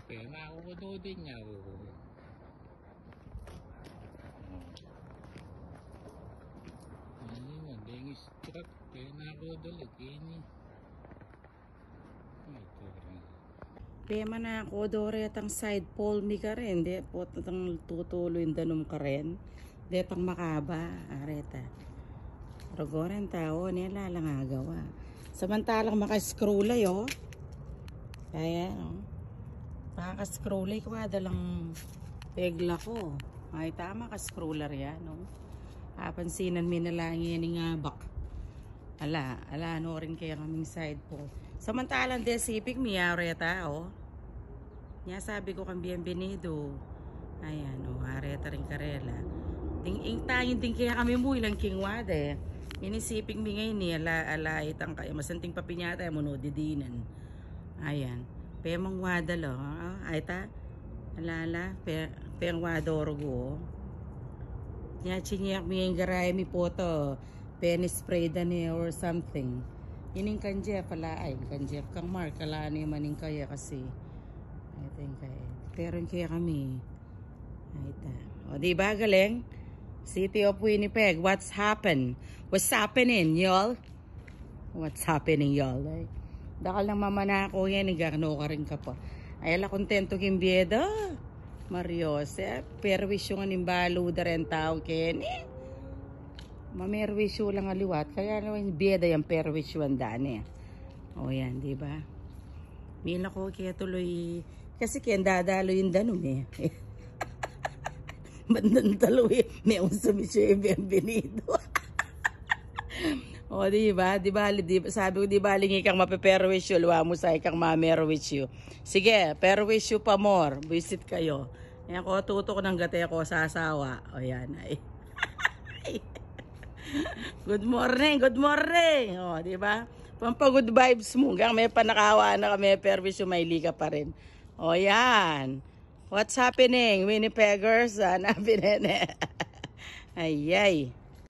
Kaya nakukudo din niya. Ini mah dengis truk kaya nakukudo lagi ini. Ito rin. Pema na ako doretang side pole mi ka rin. Di po tatang tutuloy danum ka rin. Di tang makaba. Areta. Rogoran tao nila lang agawa. Samantalang maka-scrollay oh. Kaya oh. Makaka-scrollay ko dalang pegla ko. Ay tama ka-scroller yan no. Apansinan mi na lang yan nga bak. Ala no rin kaya kaming side pole. Samantalang desipik mi areta oh. Nya sabi ko kang bienvenido. Ayan oh, areta rin karela. Ding tangin din kaya kami mo ilang kingwada eh. Inisiping mi ngayon ni ala itang kaya masanting papinyata mo no didinan. Ayan. Pemang wada lo. Ay ta. Alala. Pemang wada orogo. Nya chinyak mi yung garay mi poto. Penis spray da ni or something. Ining kanjef pala ay kanjef kang mark ala ni maning kaya kasi. I think kaya. Pero kaya kami. Ay ta. O di ba galing? City of Winnipeg, what's happened? What's happening, y'all? What's happening, y'all? Ay, dakal ng mama na ako yan, nagkakano ka rin ka pa. Ay, ala, kontento kim biyeda. Mariose, perwisyo nga nimbalo da rin tao ken. Mamerwisyo lang aliwat, kaya naman biyeda yung perwisyo ang daan eh. O yan, di ba? Mila ko kaya tuloy, kasi kaya dadalo yung danum eh. Bandan taloy, may usumisyo yung bienvenido. O, diba? Sabi ko, di ba, lingi kang mapeperwisyo, luwa mo sa ikang mamerwisyo. Sige, perwisyo pa more. Visit kayo. Ayan ko, tutok ng gate ko sa asawa. O, yan. Ay. Good morning, good morning. O, diba? Pampagood vibes mo. Hanggang may panakawa na kami, perwisyo, may liga pa rin. O, yan. What's happening, Winnipeggers? Hanapin nene. Ay, ay.